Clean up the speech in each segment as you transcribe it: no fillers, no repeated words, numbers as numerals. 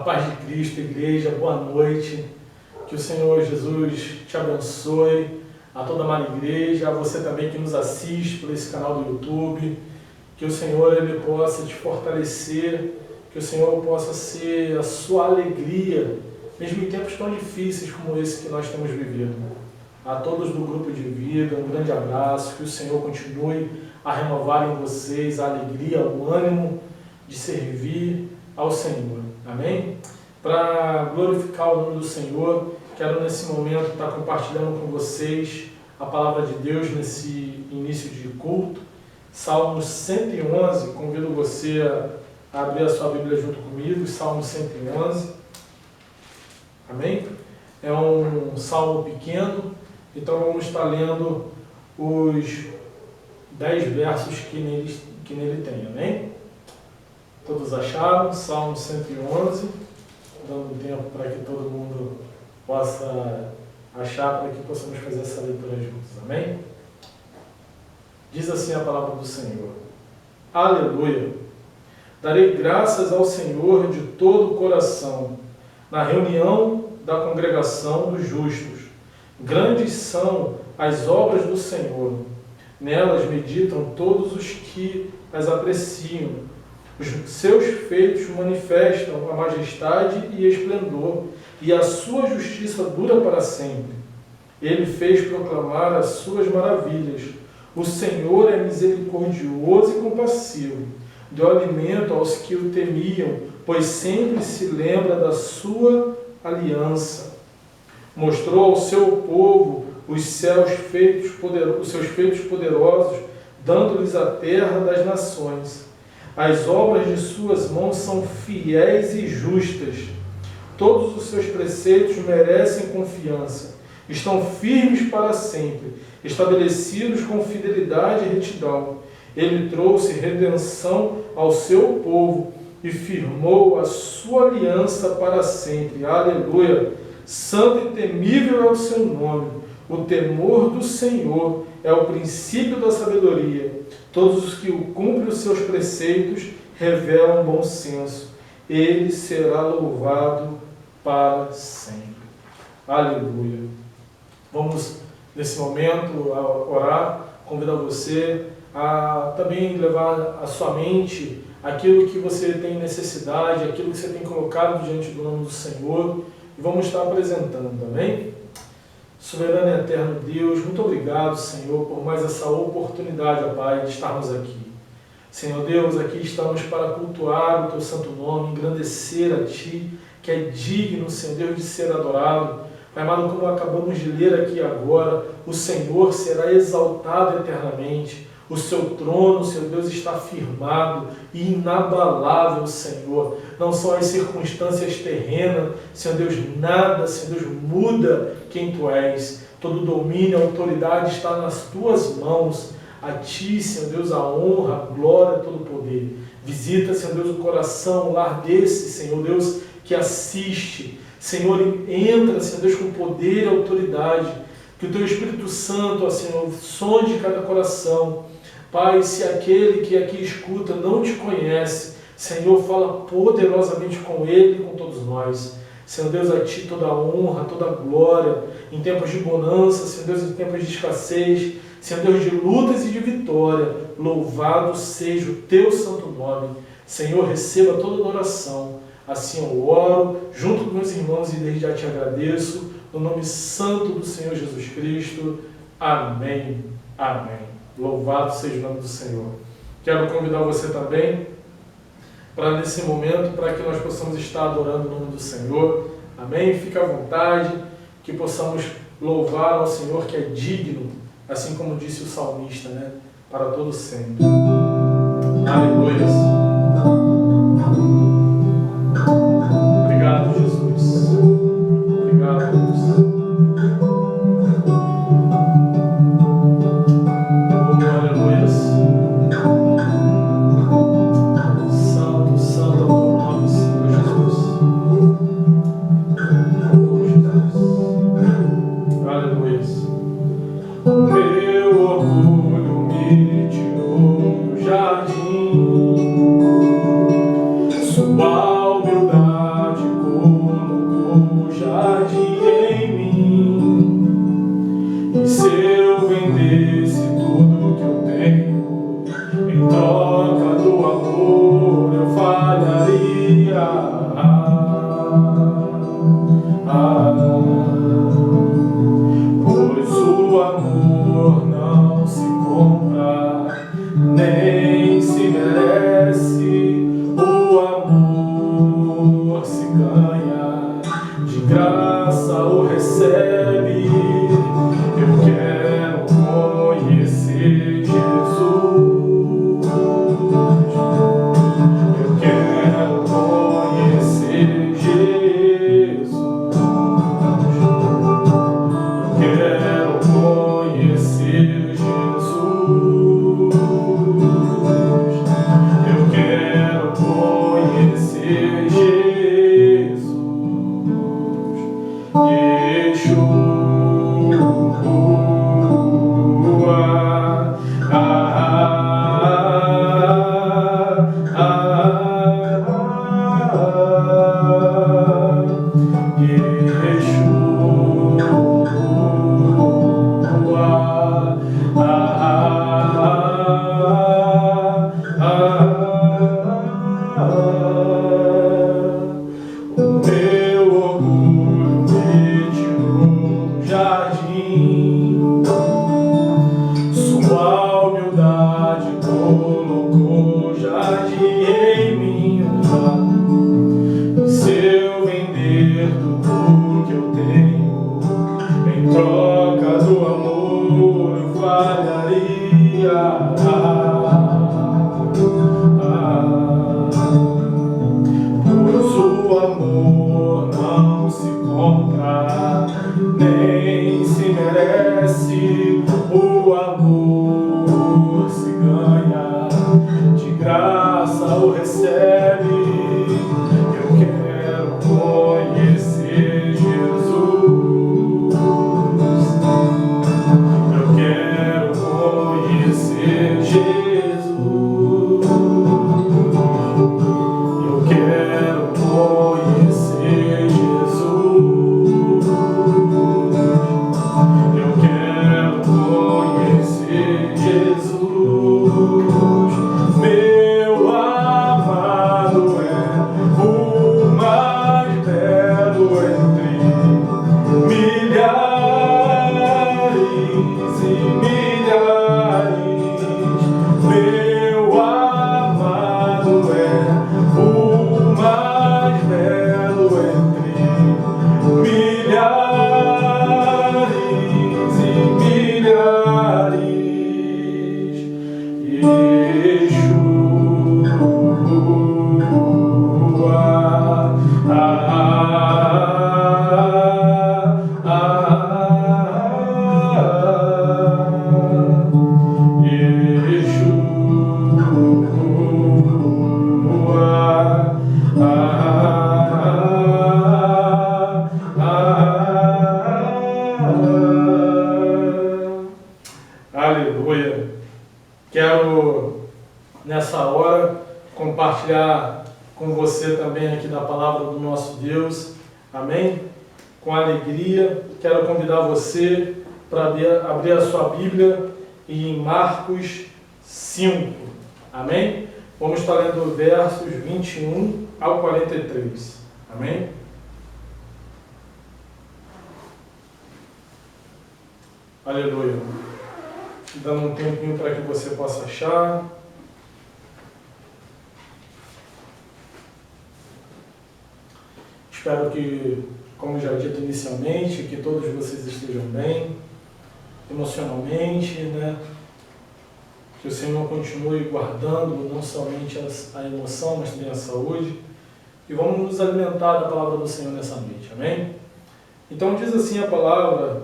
paz de Cristo, igreja, boa noite. Que o Senhor Jesus te abençoe, a toda a amada igreja, a você também que nos assiste por esse canal do YouTube. Que o Senhor ele possa te fortalecer, que o Senhor possa ser a sua alegria, mesmo em tempos tão difíceis como esse que nós temos vivido. A todos do grupo de vida, um grande abraço, que o Senhor continue a renovar em vocês a alegria, o ânimo de servir ao Senhor. Amém? Para glorificar o nome do Senhor, quero nesse momento estar compartilhando com vocês a palavra de Deus nesse início de culto. Salmos 111, convido você a abrir a sua Bíblia junto comigo, Salmo 111. Amém? É um salmo pequeno, então vamos estar lendo os 10 versos que nele tem. Amém? Todos acharam? Salmo 111, dando tempo para que todo mundo possa achar, para que possamos fazer essa leitura juntos. Amém? Diz assim a palavra do Senhor. Aleluia! Darei graças ao Senhor de todo o coração, na reunião da congregação dos justos. Grandes são as obras do Senhor. Nelas meditam todos os que as apreciam. Os seus feitos manifestam a majestade e esplendor, e a sua justiça dura para sempre. Ele fez proclamar as suas maravilhas. O Senhor é misericordioso e compassivo. Deu alimento aos que o temiam, pois sempre se lembra da sua aliança. Mostrou ao seu povo os seus feitos poderosos, dando-lhes a terra das nações. As obras de suas mãos são fiéis e justas. Todos os seus preceitos merecem confiança. Estão firmes para sempre, estabelecidos com fidelidade e retidão. Ele trouxe redenção ao seu povo e firmou a sua aliança para sempre. Aleluia! Santo e temível é o seu nome. O temor do Senhor é o princípio da sabedoria. Todos os que cumprem os seus preceitos revelam bom senso. Ele será louvado para sempre. Aleluia! Vamos, nesse momento, orar, convidar você a também levar à sua mente aquilo que você tem necessidade, aquilo que você tem colocado diante do nome do Senhor, e vamos estar apresentando, amém? Soberano e eterno Deus, muito obrigado, Senhor, por mais essa oportunidade, ó Pai, de estarmos aqui. Senhor Deus, aqui estamos para cultuar o Teu santo nome, engrandecer a Ti, que é digno, Senhor Deus, de ser adorado. Pai amado, como acabamos de ler aqui agora, o Senhor será exaltado eternamente. O seu trono, Senhor Deus, está firmado e inabalável, Senhor. Não são as circunstâncias terrenas, Senhor Deus, nada, Senhor Deus, muda quem Tu és. Todo domínio, a autoridade está nas Tuas mãos. A Ti, Senhor Deus, a honra, a glória, todo o poder. Visita, Senhor Deus, o coração, o lar desse, Senhor Deus, que assiste. Senhor, entra, Senhor Deus, com poder e autoridade. Que o Teu Espírito Santo, ó Senhor, sonde cada coração. Pai, se aquele que aqui escuta não Te conhece, Senhor, fala poderosamente com ele e com todos nós. Senhor Deus, a Ti toda a honra, toda a glória, em tempos de bonança, Senhor Deus, em tempos de escassez, Senhor Deus, de lutas e de vitória, louvado seja o Teu santo nome. Senhor, receba toda adoração. Assim eu oro, junto com meus irmãos, e desde já Te agradeço, no nome santo do Senhor Jesus Cristo. Amém. Amém. Louvado seja o nome do Senhor. Quero convidar você também para nesse momento, para que nós possamos estar adorando o nome do Senhor. Amém? Fique à vontade, que possamos louvar ao Senhor que é digno, assim como disse o salmista, né? Para todo sempre. Aleluia. Obrigado, Jesus. Obrigado, Deus. Meu orgulho me tirou do jardim, sua humildade quero conhecer Jesus. Eu quero conhecer Jesus. Aleluia. Quero, nessa hora, compartilhar com você também aqui da palavra do nosso Deus. Amém? Com alegria, quero convidar você para abrir a sua Bíblia em Marcos 5. Amém? Vamos estar lendo versos 21 ao 43. Amém? Aleluia. Dando um tempinho para que você possa achar. Espero que, como já dito inicialmente, que todos vocês estejam bem, emocionalmente, né? Que o Senhor continue guardando não somente a emoção, mas também a saúde. E vamos nos alimentar da palavra do Senhor nessa noite, amém? Então diz assim a palavra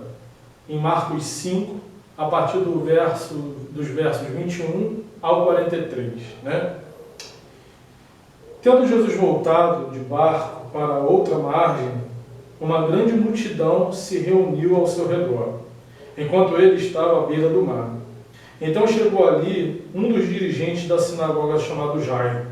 em Marcos 5, a partir dos versos 21 ao 43, né? Tendo Jesus voltado de barco para outra margem, uma grande multidão se reuniu ao seu redor, enquanto ele estava à beira do mar. Então chegou ali um dos dirigentes da sinagoga chamado Jairo.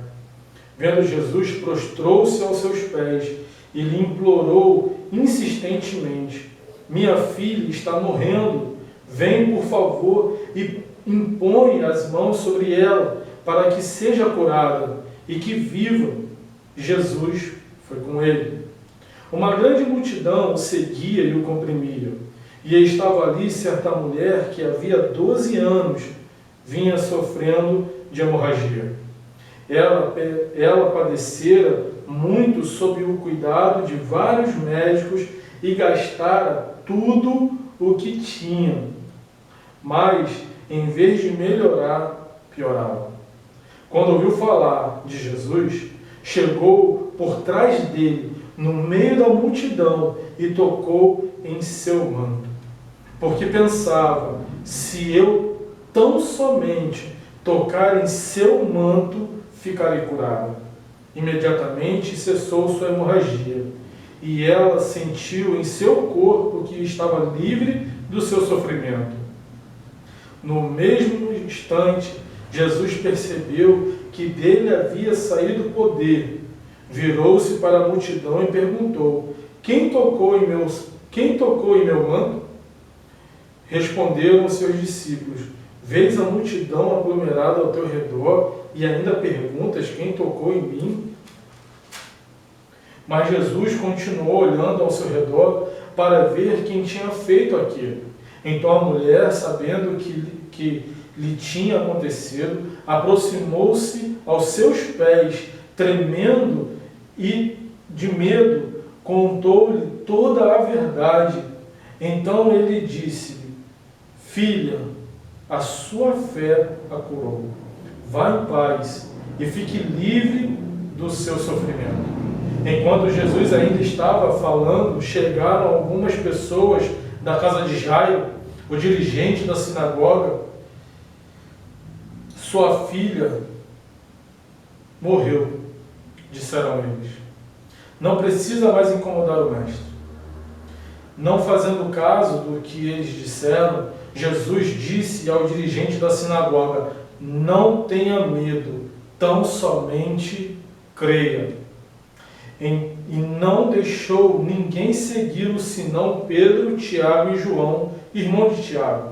Vendo Jesus, prostrou-se aos seus pés e lhe implorou insistentemente: minha filha está morrendo, vem por favor e impõe as mãos sobre ela para que seja curada e que viva. Jesus foi com ele. Uma grande multidão o seguia e o comprimia. E estava ali certa mulher que havia 12 anos vinha sofrendo de hemorragia. Ela padecera muito sob o cuidado de vários médicos e gastara tudo o que tinha. Mas, em vez de melhorar, piorava. Quando ouviu falar de Jesus, chegou por trás dele, no meio da multidão, e tocou em seu manto. porque pensava: se eu tão somente tocar em seu manto, ficarei curada. Imediatamente cessou sua hemorragia, e ela sentiu em seu corpo que estava livre do seu sofrimento. No mesmo instante, Jesus percebeu que dele havia saído poder. Virou-se para a multidão e perguntou: quem tocou em meu manto? Responderam seus discípulos: vês a multidão aglomerada ao teu redor e ainda perguntas: quem tocou em mim? Mas Jesus continuou olhando ao seu redor para ver quem tinha feito aquilo. Então a mulher, sabendo o que lhe tinha acontecido, aproximou-se aos seus pés, tremendo e de medo, contou-lhe toda a verdade. Então ele disse-lhe: filha, a sua fé a curou. Vá em paz e fique livre do seu sofrimento. Enquanto Jesus ainda estava falando, chegaram algumas pessoas da casa de Jairo, o dirigente da sinagoga. Sua filha morreu, disseram eles. Não precisa mais incomodar o mestre. Não fazendo caso do que eles disseram, Jesus disse ao dirigente da sinagoga: não tenha medo, tão somente creia. E não deixou ninguém segui-lo, senão Pedro, Tiago e João, irmão de Tiago.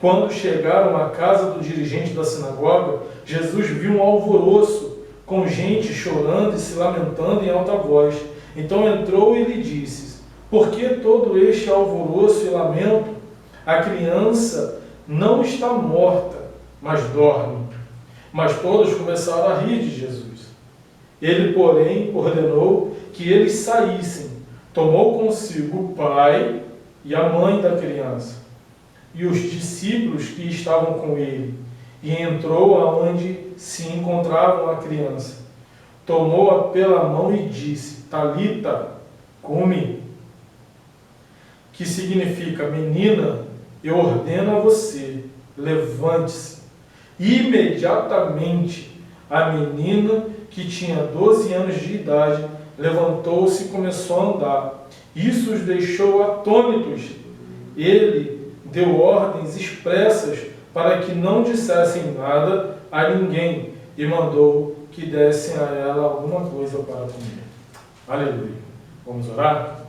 Quando chegaram à casa do dirigente da sinagoga, Jesus viu um alvoroço, com gente chorando e se lamentando em alta voz. Então entrou e lhe disse: por que todo este alvoroço e lamento? A criança não está morta, mas dorme. Mas todos começaram a rir de Jesus. Ele, porém, ordenou que eles saíssem. Tomou consigo o pai e a mãe da criança e os discípulos que estavam com ele, e entrou aonde se encontrava a criança. Tomou-a pela mão e disse: Talita, cumi, que significa: menina, eu ordeno a você, levante-se. Imediatamente a menina, que tinha 12 anos de idade, levantou-se e começou a andar. Isso os deixou atônitos. Ele deu ordens expressas para que não dissessem nada a ninguém e mandou que dessem a ela alguma coisa para comer. Aleluia. Vamos orar?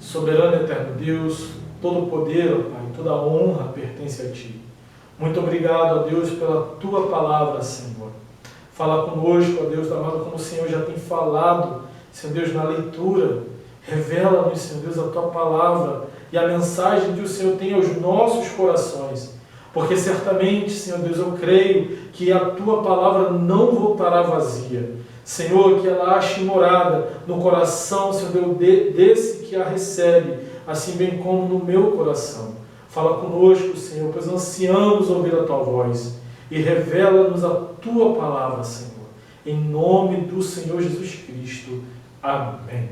Soberano e eterno Deus, todo o poder, ó Pai, toda a honra pertence a Ti. Muito obrigado, ó Deus, pela Tua palavra, Senhor. Fala conosco, ó Deus amado, como o Senhor já tem falado, Senhor Deus, na leitura. Revela-nos, Senhor Deus, a Tua palavra e a mensagem que o Senhor tem aos nossos corações. Porque certamente, Senhor Deus, eu creio que a Tua palavra não voltará vazia. Senhor, que ela ache morada no coração, Senhor Deus, desse que a recebe, assim bem como no meu coração. Fala conosco, Senhor, pois ansiamos ouvir a Tua voz. E revela-nos a Tua palavra, Senhor. Em nome do Senhor Jesus Cristo. Amém.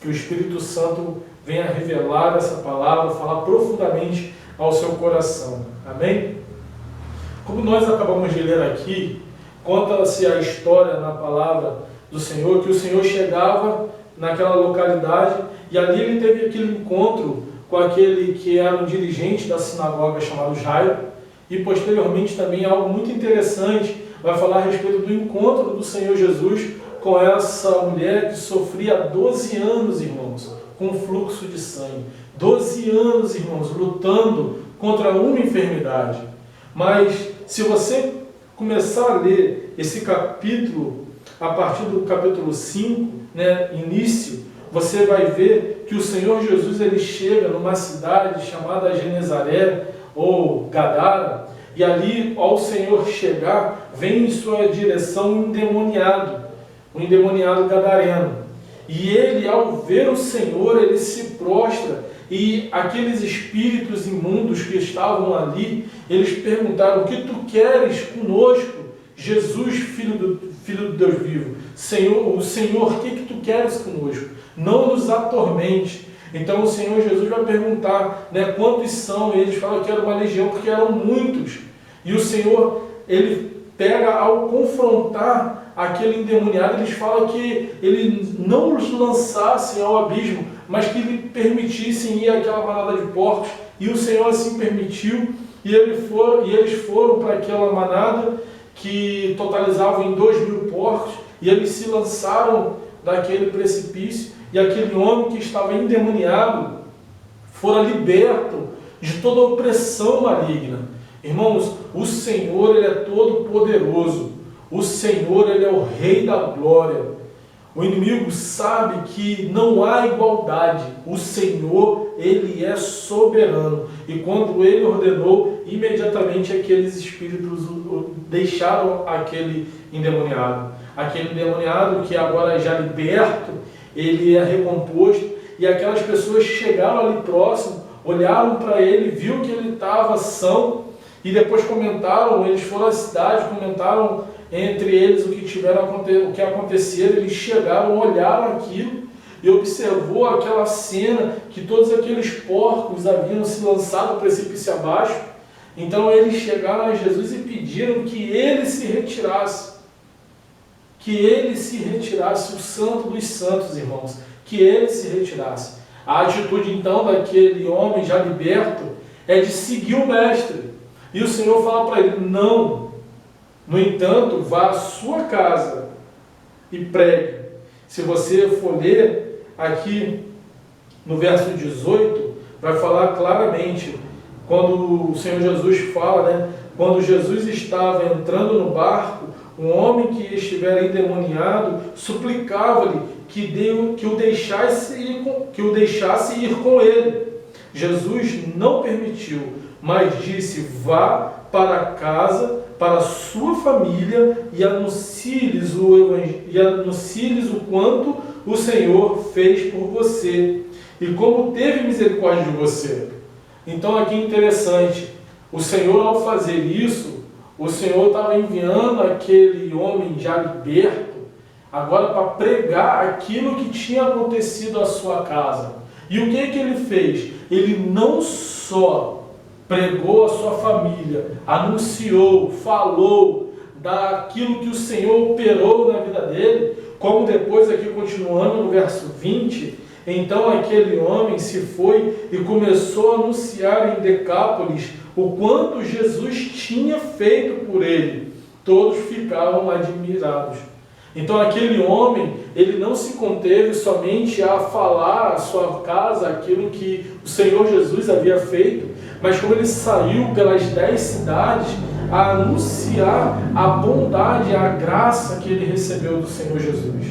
Que o Espírito Santo venha revelar essa palavra, falar profundamente ao seu coração. Amém? Como nós acabamos de ler aqui, conta-se a história na palavra do Senhor, que o Senhor chegava naquela localidade e ali ele teve aquele encontro com aquele que era um dirigente da sinagoga chamado Jairo. E posteriormente também algo muito interessante, vai falar a respeito do encontro do Senhor Jesus com essa mulher que sofria há 12 anos, irmãos, com fluxo de sangue. 12 anos, irmãos, lutando contra uma enfermidade. Mas se você começar a ler esse capítulo, a partir do capítulo 5, início, você vai ver que o Senhor Jesus ele chega numa cidade chamada Genezaré, ou Gadara, e ali, ao Senhor chegar, vem em sua direção um endemoniado gadareno. E ele, ao ver o Senhor, ele se prostra, e aqueles espíritos imundos que estavam ali, eles perguntaram: o que tu queres conosco, Jesus, filho do Deus vivo? O Senhor, o que tu queres conosco? Não nos atormente. Então o Senhor Jesus vai perguntar, né, quantos são? E eles falam que era uma legião, porque eram muitos. E o Senhor, ele pega, ao confrontar aquele endemoniado, eles falam que ele não os lançassem ao abismo, mas que lhe permitissem ir àquela manada de porcos. E o Senhor assim permitiu, e eles foram para aquela manada, que totalizavam em 2.000 porcos, e eles se lançaram daquele precipício, e aquele homem que estava endemoniado fora liberto de toda opressão maligna. Irmãos, o Senhor, ele é todo poderoso. O Senhor, ele é o Rei da glória. O inimigo sabe que não há igualdade. O Senhor, ele é soberano. E quando ele ordenou, imediatamente aqueles espíritos deixaram aquele endemoniado. Aquele endemoniado que agora já liberto, ele é recomposto. E aquelas pessoas chegaram ali próximo, olharam para ele, viu que ele estava são, e depois comentaram, eles foram à cidade, comentaram entre eles o que acontecia. Eles chegaram, olharam aquilo e observou aquela cena, que todos aqueles porcos haviam se lançado do precipício abaixo. Então eles chegaram a Jesus e pediram que ele se retirasse. Que ele se retirasse, o santo dos santos, irmãos, que ele se retirasse. A atitude então daquele homem já liberto é de seguir o mestre. E o Senhor fala para ele, não. No entanto, vá à sua casa e pregue. Se você for ler aqui no verso 18, vai falar claramente, quando o Senhor Jesus fala, né, quando Jesus estava entrando no barco, um homem que estivera endemoniado suplicava-lhe que o deixasse ir com ele. Jesus não permitiu, mas disse, vá para casa, para a sua família, e anuncie-lhes o quanto o Senhor fez por você, e como teve misericórdia de você. Então aqui é interessante, o Senhor, ao fazer isso, o Senhor estava enviando aquele homem já liberto, agora para pregar aquilo que tinha acontecido à sua casa. E o que ele fez? Ele não só pregou a sua família, anunciou, falou daquilo que o Senhor operou na vida dele, como depois aqui continuando no verso 20, então aquele homem se foi e começou a anunciar em Decápolis o quanto Jesus tinha feito por ele. Todos ficavam admirados. Então aquele homem, ele não se conteve somente a falar à sua casa aquilo que o Senhor Jesus havia feito, mas como ele saiu pelas 10 cidades a anunciar a bondade, a graça que ele recebeu do Senhor Jesus.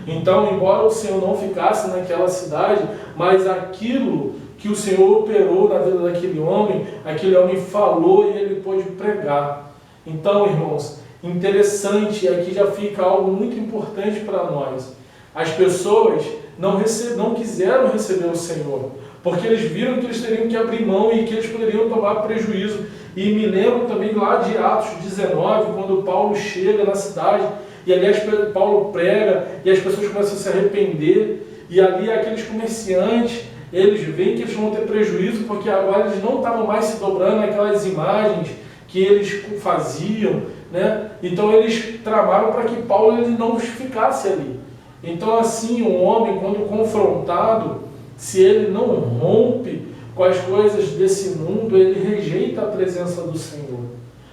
Então, embora o Senhor não ficasse naquela cidade, mas aquilo que o Senhor operou na vida daquele homem, aquele homem falou e ele pôde pregar. Então, irmãos, interessante, e aqui já fica algo muito importante para nós. As pessoas não quiseram receber o Senhor, porque eles viram que eles teriam que abrir mão e que eles poderiam tomar prejuízo. E me lembro também lá de Atos 19, quando Paulo chega na cidade, e ali Paulo prega, e as pessoas começam a se arrepender, e ali aqueles comerciantes, eles veem que eles vão ter prejuízo, porque agora eles não estavam mais se dobrando aquelas imagens que eles faziam, né? Então eles tramaram para que Paulo ele não ficasse ali. Então assim, um homem, quando confrontado, se ele não rompe com as coisas desse mundo, ele rejeita a presença do Senhor.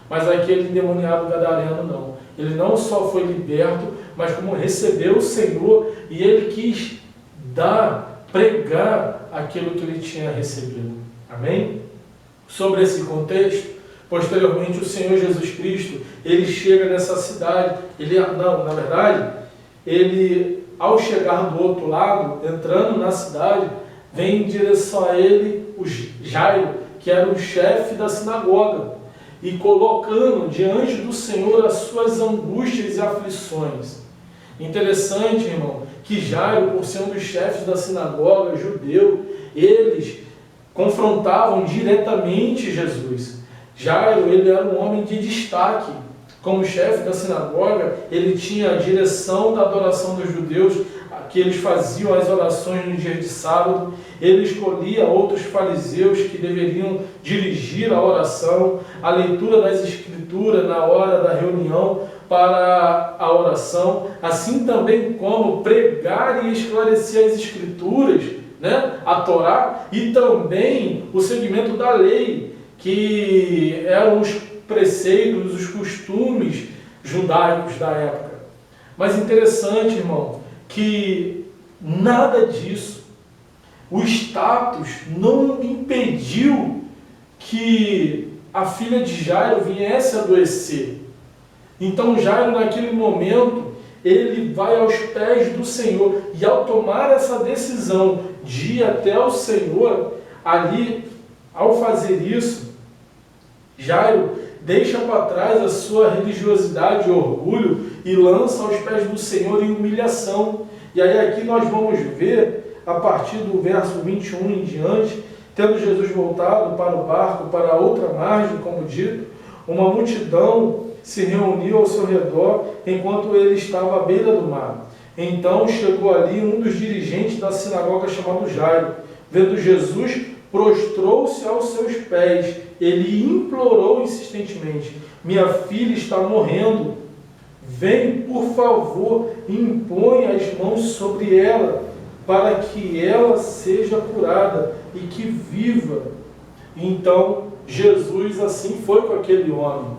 Mas aquele endemoniado gadareno não. Ele não só foi liberto, mas como recebeu o Senhor, e ele quis pregar aquilo que ele tinha recebido. Amém? Sobre esse contexto, posteriormente o Senhor Jesus Cristo, ele chega nessa cidade, ele, ao chegar do outro lado, entrando na cidade, vem em direção a ele o Jairo, que era o chefe da sinagoga, e colocando diante do Senhor as suas angústias e aflições. Interessante, irmão, que Jairo, por ser um dos chefes da sinagoga judeu, eles confrontavam diretamente Jesus. Jairo, ele era um homem de destaque. Como chefe da sinagoga, ele tinha a direção da adoração dos judeus, que eles faziam as orações no dia de sábado, ele escolhia outros fariseus que deveriam dirigir a oração, a leitura das escrituras na hora da reunião para a oração, assim também como pregar e esclarecer as escrituras, né, a Torá, e também o segmento da lei, que eram os preceitos, os costumes judaicos da época. Mas interessante, irmão, que nada disso, o status não impediu que a filha de Jairo viesse a adoecer. Então Jairo, naquele momento, ele vai aos pés do Senhor, e ao tomar essa decisão de ir até o Senhor, ali, ao fazer isso, Jairo deixa para trás a sua religiosidade e orgulho e lança aos pés do Senhor em humilhação. E aí aqui nós vamos ver, a partir do verso 21 em diante, tendo Jesus voltado para o barco, para a outra margem, como dito, uma multidão se reuniu ao seu redor enquanto ele estava à beira do mar. Então chegou ali um dos dirigentes da sinagoga chamado Jairo. Vendo Jesus, prostrou-se aos seus pés. Ele implorou insistentemente: minha filha está morrendo. Vem, por favor, e impõe as mãos sobre ela, para que ela seja curada e que viva. Então, Jesus assim foi com aquele homem.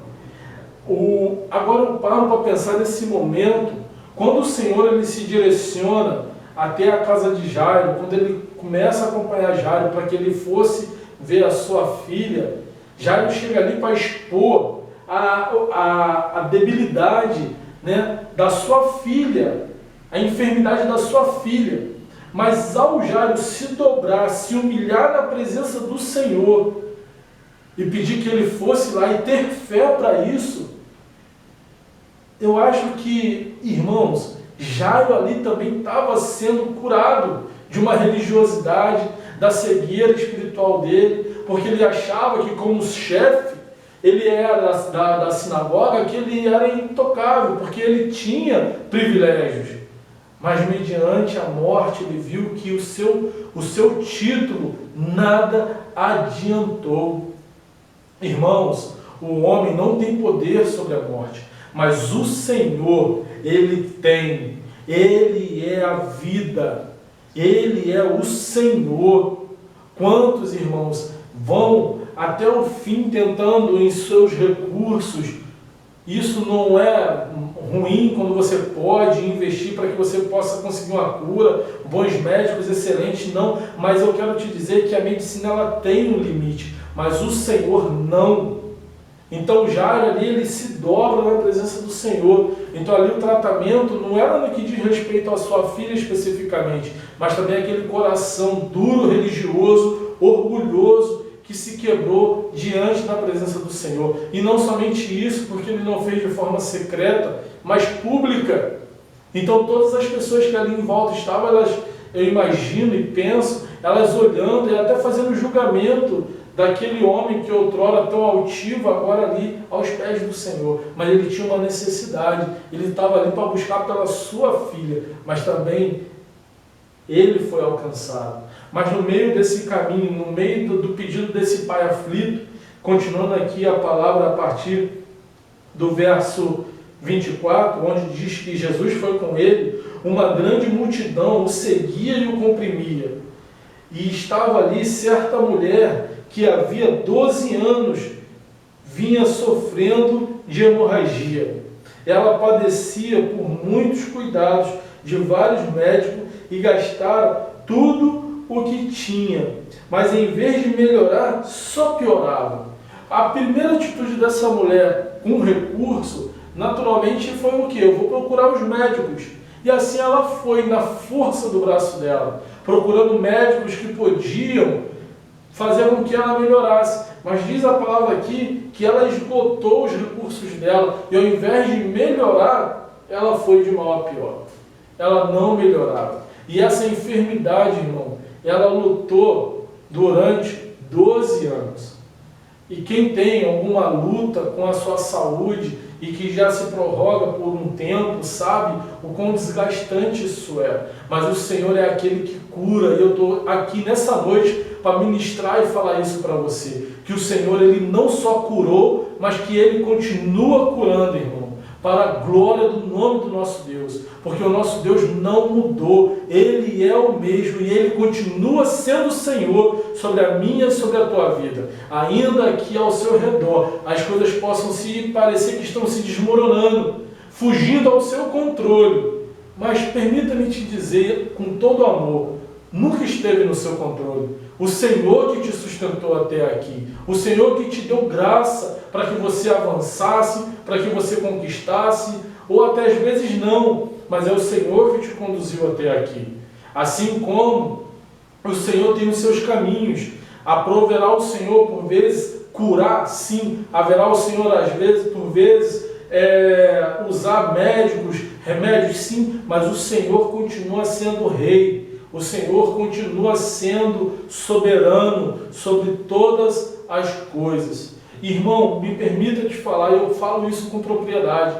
Agora eu paro para pensar nesse momento, quando o Senhor ele se direciona até a casa de Jairo, quando ele começa a acompanhar Jairo para que ele fosse ver a sua filha, Jairo chega ali para expor a debilidade, né, da sua filha, a enfermidade da sua filha. Mas ao Jairo se dobrar, se humilhar na presença do Senhor e pedir que ele fosse lá e ter fé para isso, eu acho que, irmãos, Jairo ali também estava sendo curado de uma religiosidade, da cegueira espiritual dele, porque ele achava que como chefe, ele era da sinagoga, que ele era intocável, porque ele tinha privilégios. Mas mediante a morte ele viu que o seu título nada adiantou. Irmãos, o homem não tem poder sobre a morte, mas o Senhor, Ele tem. Ele é a vida. Ele é o Senhor. Quantos irmãos vão até o fim tentando em seus recursos? Isso não é ruim quando você pode investir para que você possa conseguir uma cura, bons médicos excelentes, não. Mas eu quero te dizer que a medicina ela tem um limite, mas o Senhor não. Então Jairo ali ele se dobra na presença do Senhor. Então ali o tratamento não era no que diz respeito à sua filha especificamente, mas também aquele coração duro, religioso, orgulhoso, que se quebrou diante da presença do Senhor. E não somente isso, porque ele não fez de forma secreta, mas pública. Então todas as pessoas que ali em volta estavam, eu imagino e penso, elas olhando e até fazendo julgamento daquele homem que outrora tão altivo, agora ali aos pés do Senhor. Mas ele tinha uma necessidade, ele estava ali para buscar pela sua filha, mas também ele foi alcançado. Mas no meio desse caminho, no meio do pedido desse pai aflito, continuando aqui a palavra a partir do verso 24, onde diz que Jesus foi com ele, uma grande multidão o seguia e o comprimia. E estava ali certa mulher que havia 12 anos vinha sofrendo de hemorragia. Ela padecia por muitos cuidados de vários médicos e gastara tudo o que tinha, mas em vez de melhorar, só piorava. A primeira atitude dessa mulher com recurso, naturalmente foi o quê? Eu vou procurar os médicos. E assim ela foi, na força do braço dela, procurando médicos que podiam fazer com que ela melhorasse. Mas diz a palavra aqui que ela esgotou os recursos dela, e ao invés de melhorar, ela foi de mal a pior. Ela não melhorava. E essa enfermidade, irmão, ela lutou durante 12 anos. E quem tem alguma luta com a sua saúde e que já se prorroga por um tempo, sabe o quão desgastante isso é. Mas o Senhor é aquele que cura, e eu estou aqui nessa noite para ministrar e falar isso para você, que o Senhor, Ele não só curou, mas que Ele continua curando, irmão, para a glória do nome do nosso Deus, porque o nosso Deus não mudou, Ele é o mesmo e Ele continua sendo o Senhor sobre a minha e sobre a tua vida. Ainda que ao seu redor as coisas possam se parecer que estão se desmoronando, fugindo ao seu controle, mas permita-me te dizer com todo amor, nunca esteve no seu controle. O Senhor que te sustentou até aqui, o Senhor que te deu graça para que você avançasse, para que você conquistasse, ou até às vezes não, mas é o Senhor que te conduziu até aqui. Assim como o Senhor tem os seus caminhos, aproverá o Senhor por vezes curar, sim, haverá o Senhor às vezes, por vezes, usar médicos, remédios, sim, mas o Senhor continua sendo Rei. O Senhor continua sendo soberano sobre todas as coisas. Irmão, me permita te falar, eu falo isso com propriedade,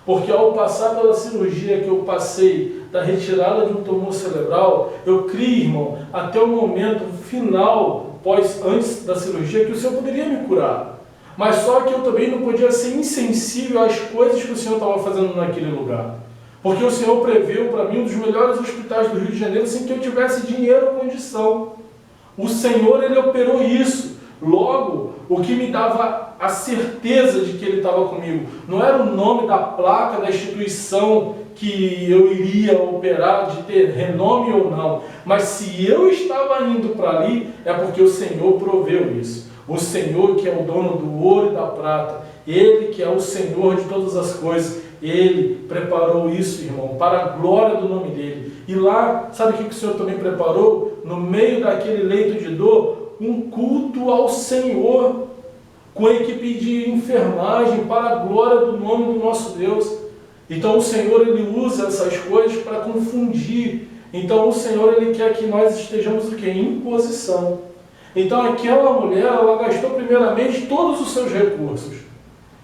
porque ao passar pela cirurgia que eu passei, da retirada de um tumor cerebral, eu criei, irmão, até o momento final, antes da cirurgia, que o Senhor poderia me curar. Mas só que eu também não podia ser insensível às coisas que o Senhor estava fazendo naquele lugar. Porque o Senhor previu para mim um dos melhores hospitais do Rio de Janeiro sem que eu tivesse dinheiro ou condição. O Senhor, Ele operou isso. Logo, o que me dava a certeza de que Ele estava comigo não era o nome da placa da instituição que eu iria operar, de ter renome ou não. Mas se eu estava indo para ali, é porque o Senhor proveu isso. O Senhor que é o dono do ouro e da prata, Ele que é o Senhor de todas as coisas, Ele preparou isso, irmão, para a glória do nome dEle. E lá, sabe o que o Senhor também preparou? No meio daquele leito de dor, um culto ao Senhor, com a equipe de enfermagem, para a glória do nome do nosso Deus. Então o Senhor, Ele usa essas coisas para confundir. Então o Senhor, Ele quer que nós estejamos o quê? Em posição. Então aquela mulher, ela gastou primeiramente todos os seus recursos.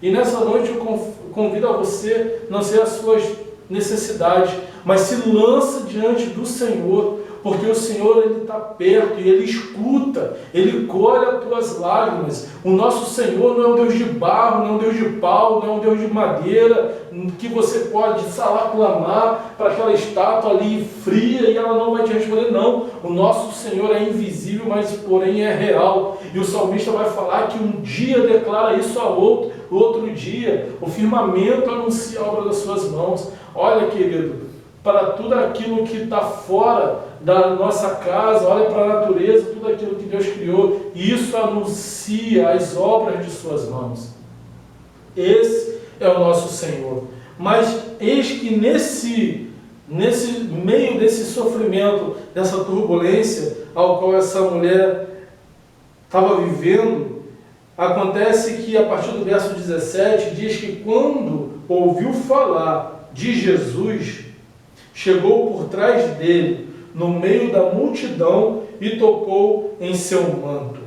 E nessa noite eu convido a você, não sei as suas necessidades, mas se lança diante do Senhor, porque o Senhor, Ele está perto e Ele escuta, Ele colhe as tuas lágrimas. O nosso Senhor não é um Deus de barro, não é um Deus de pau, não é um Deus de madeira, que você pode clamar para aquela estátua ali fria e ela não vai te responder, não. O nosso Senhor é invisível, mas porém é real. E o salmista vai falar que um dia declara isso a outro dia o firmamento anuncia a obra das suas mãos. Olha, querido, para tudo aquilo que está fora da nossa casa, olha para a natureza, tudo aquilo que Deus criou, e isso anuncia as obras de suas mãos. Esse é o nosso Senhor. Mas eis que nesse meio desse sofrimento, dessa turbulência ao qual essa mulher estava vivendo, acontece que a partir do verso 17 diz que quando ouviu falar de Jesus, chegou por trás dele, no meio da multidão, e tocou em seu manto.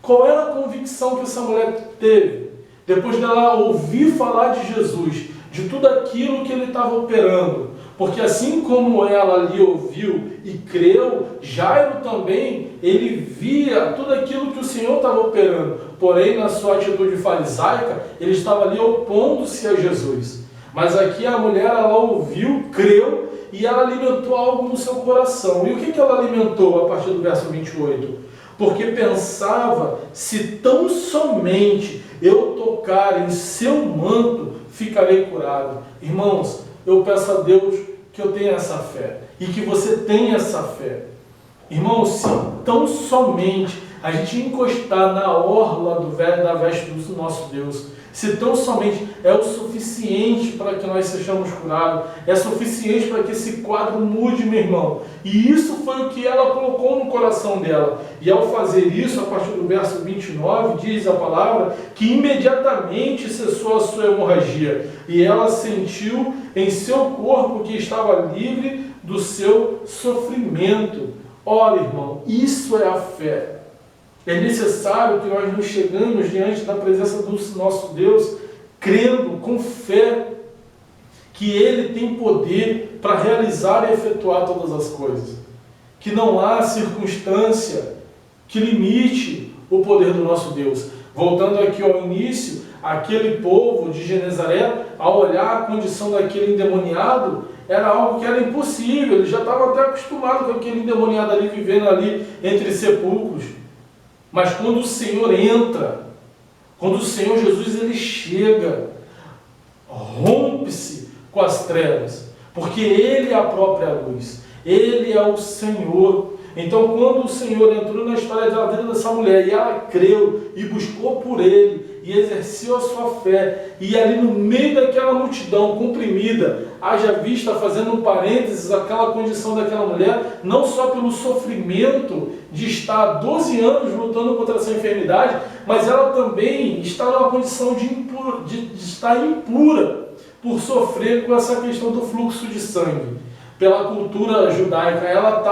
Qual era a convicção que essa mulher teve? Depois dela ouvir falar de Jesus, de tudo aquilo que ele estava operando. Porque assim como ela ali ouviu e creu, Jairo também, ele via tudo aquilo que o Senhor estava operando. Porém, na sua atitude farisaica, ele estava ali opondo-se a Jesus. Mas aqui a mulher, ela ouviu, creu, e ela alimentou algo no seu coração. E o que ela alimentou a partir do verso 28? Porque pensava, se tão somente eu tocar em seu manto, ficarei curado. Irmãos, eu peço a Deus que eu tenha essa fé, e que você tenha essa fé. Irmãos, se tão somente a gente encostar na orla da veste do nosso Deus, se tão somente é o suficiente para que nós sejamos curados, é suficiente para que esse quadro mude, meu irmão. E isso foi o que ela colocou no coração dela. E ao fazer isso, a partir do verso 29, diz a palavra que imediatamente cessou a sua hemorragia, e ela sentiu em seu corpo que estava livre do seu sofrimento. Olha, irmão, isso é a fé. É necessário que nós nos chegamos diante da presença do nosso Deus crendo com fé que Ele tem poder para realizar e efetuar todas as coisas. Que não há circunstância que limite o poder do nosso Deus. Voltando aqui ao início, aquele povo de Genezaré, ao olhar a condição daquele endemoniado, era algo que era impossível. Ele já estava até acostumado com aquele endemoniado ali, vivendo ali entre sepulcros. Mas quando o Senhor entra, quando o Senhor Jesus ele chega, rompe-se com as trevas, porque Ele é a própria luz, Ele é o Senhor. Então, quando o Senhor entrou na história da vida dessa mulher, e ela creu, e buscou por Ele, e exerceu a sua fé, e ali no meio daquela multidão comprimida, haja vista, fazendo um parênteses, aquela condição daquela mulher, não só pelo sofrimento de estar há 12 anos lutando contra essa enfermidade, mas ela também está numa condição de estar impura, por sofrer com essa questão do fluxo de sangue. Pela cultura judaica, ela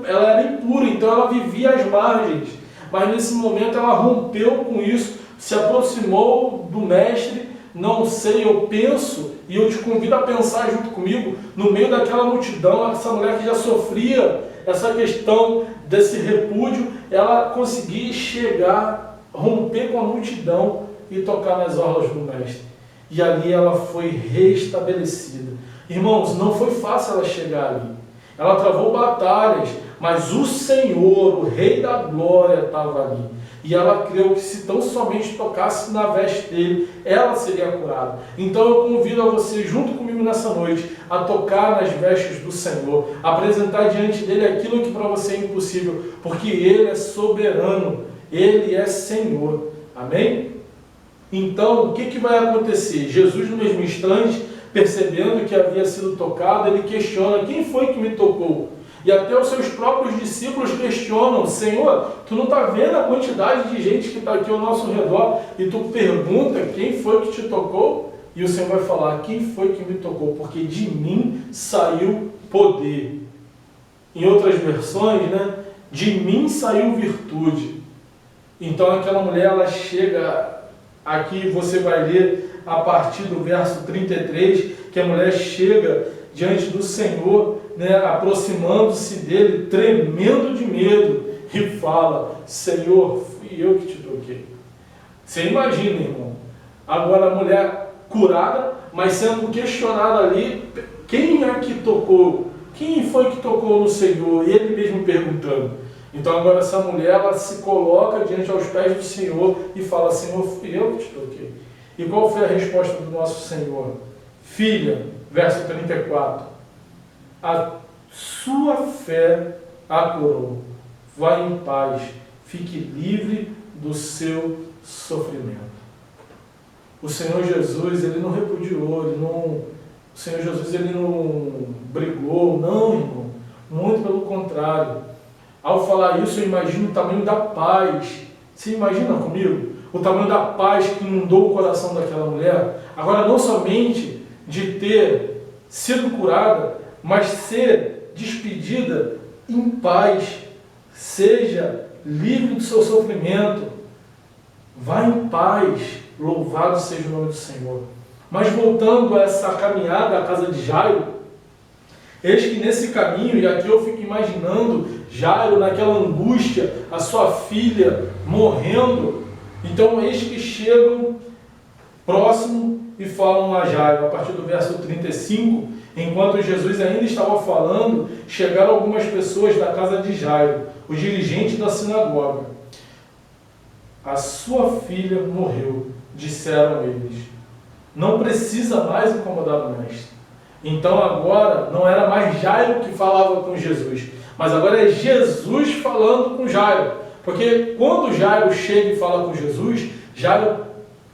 era impura, então ela vivia às margens. Mas nesse momento ela rompeu com isso, se aproximou do mestre, não sei, eu penso, e eu te convido a pensar junto comigo, no meio daquela multidão, essa mulher que já sofria essa questão desse repúdio, ela conseguia chegar, romper com a multidão e tocar nas orlas do mestre. E ali ela foi restabelecida. Irmãos, não foi fácil ela chegar ali. Ela travou batalhas, mas o Senhor, o Rei da Glória, estava ali. E ela creu que se tão somente tocasse na veste dele, ela seria curada. Então eu convido a você, junto comigo nessa noite, a tocar nas vestes do Senhor, apresentar diante dele aquilo que para você é impossível, porque Ele é soberano, Ele é Senhor. Amém? Então, o que vai acontecer? Jesus, no mesmo instante, percebendo que havia sido tocado, ele questiona: quem foi que me tocou? E até os seus próprios discípulos questionam: Senhor, tu não está vendo a quantidade de gente que está aqui ao nosso redor? E tu pergunta: quem foi que te tocou? E o Senhor vai falar: quem foi que me tocou? Porque de mim saiu poder. Em outras versões, de mim saiu virtude. Então aquela mulher, ela chega... Aqui você vai ler a partir do verso 33, que a mulher chega diante do Senhor, aproximando-se dele, tremendo de medo, e fala: Senhor, fui eu que te toquei. Você imagina, irmão, agora a mulher curada, mas sendo questionada ali, quem é que tocou? Quem foi que tocou no Senhor? E ele mesmo perguntando. Então agora essa mulher, ela se coloca diante aos pés do Senhor e fala: Senhor, fui eu que te toquei. E qual foi a resposta do nosso Senhor? Filha, verso 34, a sua fé a curou. Vá em paz, fique livre do seu sofrimento. O Senhor Jesus, ele não repudiou, o Senhor Jesus, ele não brigou, não, irmão. Muito pelo contrário. Ao falar isso, eu imagino o tamanho da paz. Você imagina comigo? O tamanho da paz que inundou o coração daquela mulher. Agora, não somente de ter sido curada, mas ser despedida em paz. Seja livre do seu sofrimento. Vá em paz. Louvado seja o nome do Senhor. Mas voltando a essa caminhada à casa de Jairo, eis que nesse caminho, e aqui eu fico imaginando Jairo naquela angústia, a sua filha morrendo. Então eis que chegam próximo e falam a Jairo, a partir do verso 35, enquanto Jesus ainda estava falando, chegaram algumas pessoas da casa de Jairo, o dirigente da sinagoga. A sua filha morreu, disseram eles. Não precisa mais incomodar o mestre. Então agora não era mais Jairo que falava com Jesus, mas agora é Jesus falando com Jairo. Porque quando Jairo chega e fala com Jesus, Jairo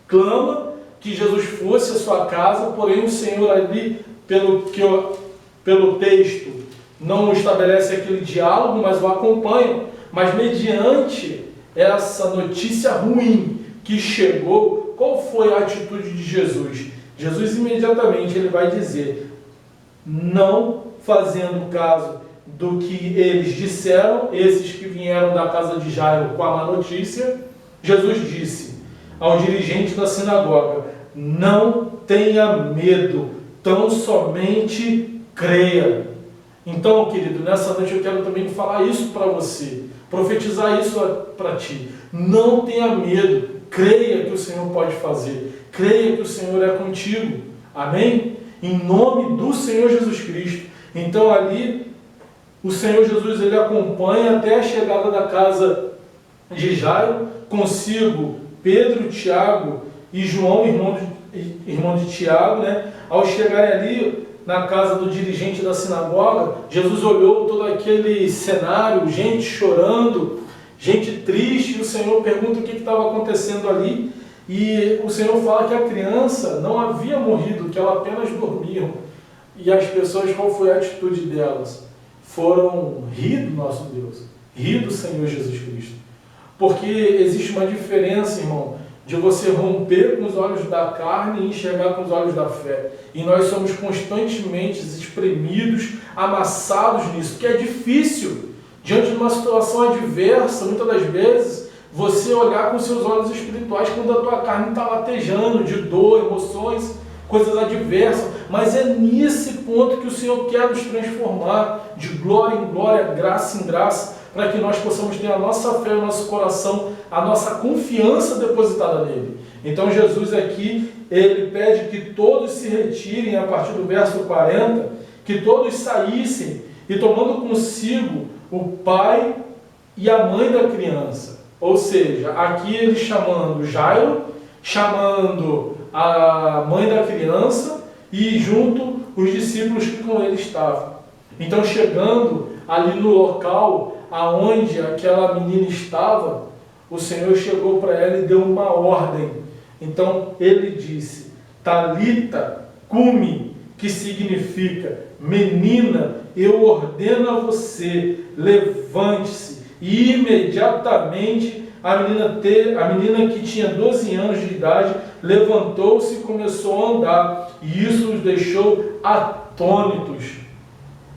clama que Jesus fosse à sua casa, porém o Senhor ali, pelo texto, não estabelece aquele diálogo, mas o acompanha. Mas mediante essa notícia ruim que chegou, qual foi a atitude de Jesus? Jesus imediatamente ele vai dizer, não fazendo caso do que eles disseram, esses que vieram da casa de Jairo com a má notícia, Jesus disse ao dirigente da sinagoga, não tenha medo, tão somente creia. Então, querido, nessa noite eu quero também falar isso para você, profetizar isso para ti. Não tenha medo, creia que o Senhor pode fazer, creia que o Senhor é contigo. Amém? Em nome do Senhor Jesus Cristo. Então ali, o Senhor Jesus, ele acompanha até a chegada da casa de Jairo, consigo Pedro, Tiago e João, irmão de Tiago, né? Ao chegarem ali na casa do dirigente da sinagoga, Jesus olhou todo aquele cenário, gente chorando, gente triste, e o Senhor pergunta o que estava acontecendo ali, e o Senhor fala que a criança não havia morrido, que ela apenas dormia. E as pessoas, qual foi a atitude delas? Foram rir do nosso Deus, rir do Senhor Jesus Cristo. Porque existe uma diferença, irmão, de você romper com os olhos da carne e enxergar com os olhos da fé. E nós somos constantemente espremidos, amassados nisso, que é difícil. Diante de uma situação adversa, muitas das vezes, você olhar com seus olhos espirituais quando a tua carne está latejando de dor, emoções, coisas adversas. Mas é nesse ponto que o Senhor quer nos transformar, de glória em glória, graça em graça, para que nós possamos ter a nossa fé, o nosso coração, a nossa confiança depositada nele. Então Jesus aqui, ele pede que todos se retirem, a partir do verso 40, que todos saíssem, e tomando consigo o pai e a mãe da criança. Ou seja, aqui ele chamando Jairo, chamando a mãe da criança, e junto os discípulos que com ele estavam. Então, chegando ali no local aonde aquela menina estava, o Senhor chegou para ela e deu uma ordem. Então ele disse, Talita cumi, que significa, menina, eu ordeno a você, levante-se. E imediatamente a menina que tinha 12 anos de idade levantou-se e começou a andar. E isso os deixou atônitos.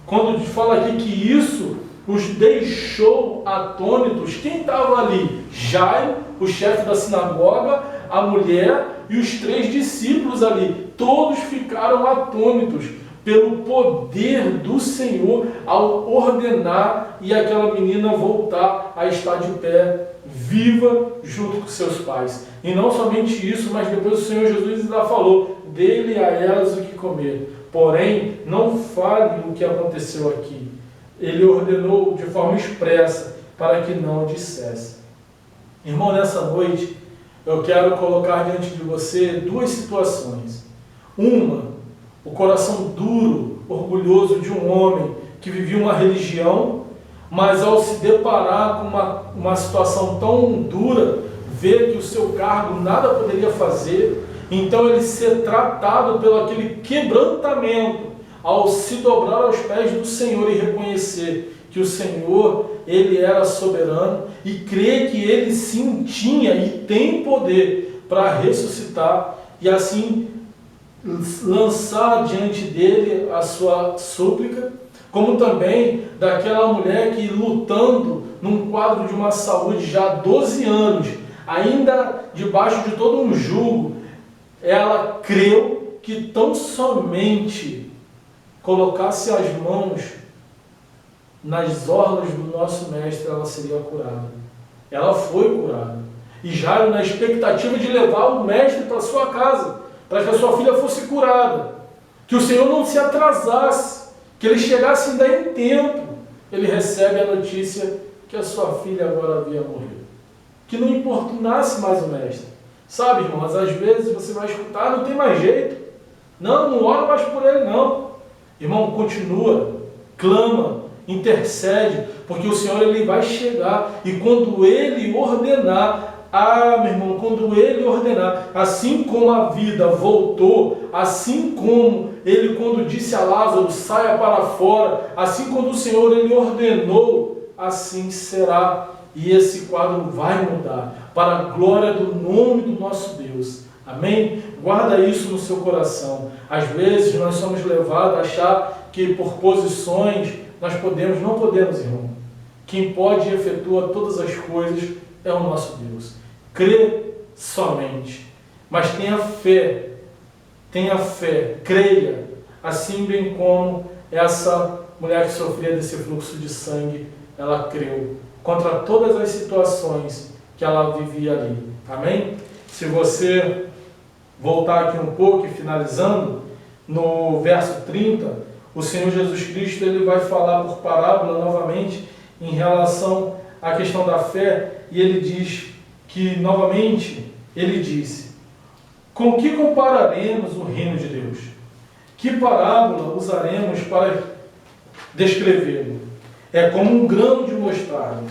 Quando fala aqui que isso os deixou atônitos, quem estava ali? Jairo, o chefe da sinagoga, a mulher e os 3 discípulos ali. Todos ficaram atônitos pelo poder do Senhor ao ordenar e aquela menina voltar a estar de pé, viva, junto com seus pais. E não somente isso, mas depois o Senhor Jesus ainda falou, dê-lhe a elas o que comer. Porém, não fale o que aconteceu aqui. Ele ordenou de forma expressa para que não o dissesse. Irmão, nessa noite, eu quero colocar diante de você 2 situações. Uma, o coração duro, orgulhoso de um homem que vivia uma religião, mas ao se deparar com uma situação tão dura, vê que o seu cargo nada poderia fazer, então ele ser tratado pelo aquele quebrantamento, ao se dobrar aos pés do Senhor e reconhecer que o Senhor, ele era soberano e crer que ele sim tinha e tem poder para ressuscitar e assim lançar diante dele a sua súplica, como também daquela mulher que lutando num quadro de uma saúde já há 12 anos, ainda debaixo de todo um jugo, ela creu que tão somente colocasse as mãos nas orlas do nosso mestre, ela seria curada. Ela foi curada. E Jairo, na expectativa de levar o mestre para sua casa, para que a sua filha fosse curada, que o Senhor não se atrasasse, que ele chegasse ainda em tempo, ele recebe a notícia que a sua filha agora havia morrido. Que não importunasse mais o mestre. Sabe, irmãos, às vezes você vai escutar, não tem mais jeito. Não ora mais por ele, não. Irmão, continua, clama, intercede, porque o Senhor ele vai chegar e quando ele ordenar, meu irmão, quando ele ordenar, assim como a vida voltou, assim como ele quando disse a Lázaro, saia para fora, assim quando o Senhor ele ordenou, assim será. E esse quadro vai mudar, para a glória do nome do nosso Deus. Amém? Guarda isso no seu coração. Às vezes nós somos levados a achar que por posições nós podemos, não podemos, irmão. Quem pode e efetua todas as coisas é o nosso Deus. Crê somente. mas tenha fé, creia, assim bem como essa mulher que sofria desse fluxo de sangue, ela creu, contra todas as situações que ela vivia ali. Amém? Se você voltar aqui um pouco e finalizando, no verso 30, o Senhor Jesus Cristo ele vai falar por parábola novamente em relação à questão da fé, e ele diz que, novamente, ele disse: com que compararemos o reino de Deus? Que parábola usaremos para descrevê-lo? É como um grão de mostarda,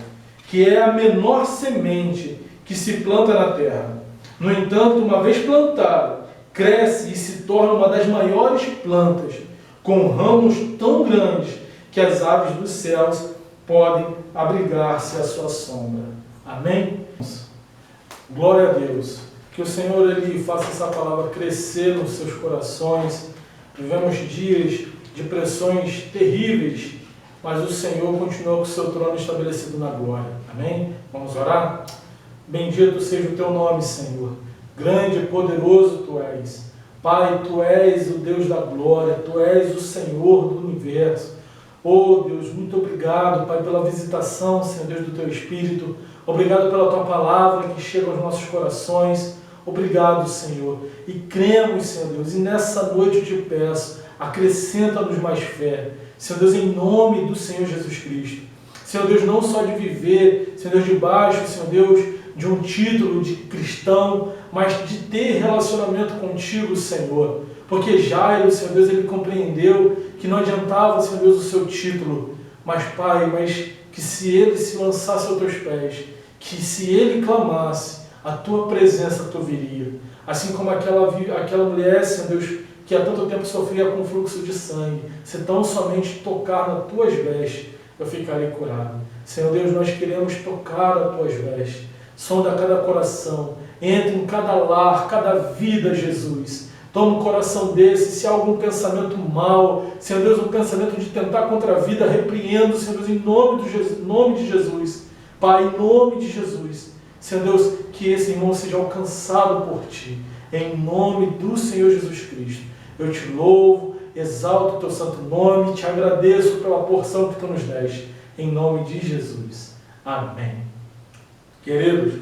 que é a menor semente que se planta na terra. No entanto, uma vez plantada, cresce e se torna uma das maiores plantas, com ramos tão grandes que as aves dos céus podem abrigar-se à sua sombra. Amém? Glória a Deus. Que o Senhor ele faça essa palavra crescer nos seus corações. Vivemos dias de pressões terríveis, mas o Senhor continua com o seu trono estabelecido na glória. Amém? Vamos orar? Bendito seja o teu nome, Senhor. Grande e poderoso tu és. Pai, tu és o Deus da glória, tu és o Senhor do universo. Oh Deus, muito obrigado, Pai, pela visitação, Senhor Deus, do teu Espírito. Obrigado pela tua palavra que chega aos nossos corações. Obrigado, Senhor. E cremos, Senhor Deus, e nessa noite eu te peço, acrescenta-nos mais fé. Senhor Deus, em nome do Senhor Jesus Cristo. Senhor Deus, não só de viver, Senhor Deus, debaixo, Senhor Deus, de um título de cristão, mas de ter relacionamento contigo, Senhor. Porque Jairo, Senhor Deus, ele compreendeu que não adiantava, Senhor Deus, o seu título, mas, Pai, que se ele se lançasse aos teus pés, que se ele clamasse, a tua presença tu viria. Assim como aquela mulher, Senhor Deus, que há tanto tempo sofria com fluxo de sangue, se tão somente tocar nas tuas vestes, eu ficarei curado. Senhor Deus, nós queremos tocar as tuas vestes. Sonda cada coração, entre em cada lar, cada vida, Jesus. Toma um coração desse, se há algum pensamento mau, Senhor Deus, um pensamento de tentar contra a vida, repreendo, Senhor Deus, em nome de Jesus. Pai, em nome de Jesus. Senhor Deus, que esse irmão seja alcançado por Ti, em nome do Senhor Jesus Cristo. Eu te louvo, exalto o Teu santo nome, te agradeço pela porção que Tu nos deste, em nome de Jesus. Amém. Queridos,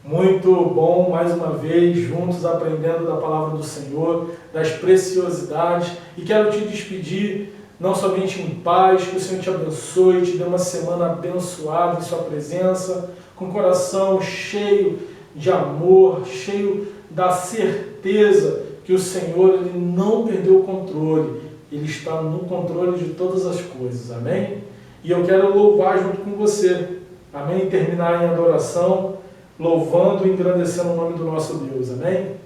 muito bom mais uma vez juntos aprendendo da palavra do Senhor, das preciosidades, e quero te despedir não somente em paz, que o Senhor te abençoe, te dê uma semana abençoada em sua presença, com o coração cheio de amor, cheio da certeza que o Senhor ele não perdeu o controle, Ele está no controle de todas as coisas, amém? E eu quero louvar junto com você, amém? Terminar em adoração, louvando e engrandecendo o nome do nosso Deus, amém?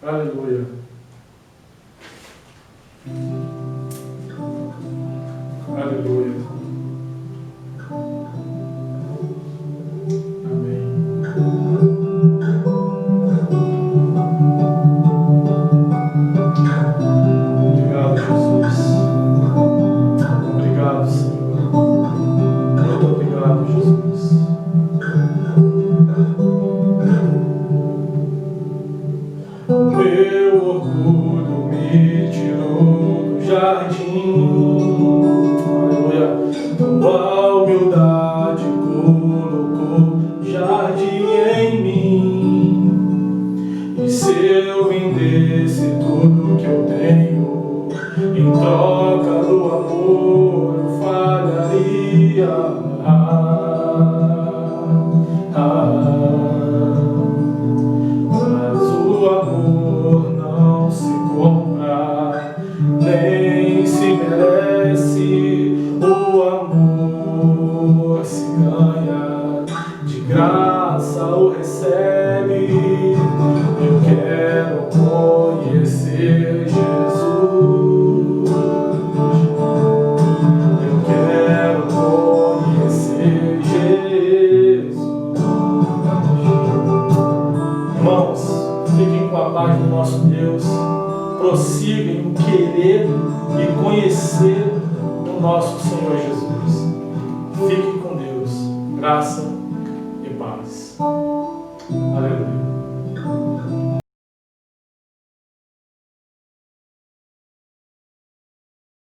Aleluia. Aleluia. Prossiga em querer e conhecer o nosso Senhor Jesus. Fique com Deus. Graça e paz. Aleluia.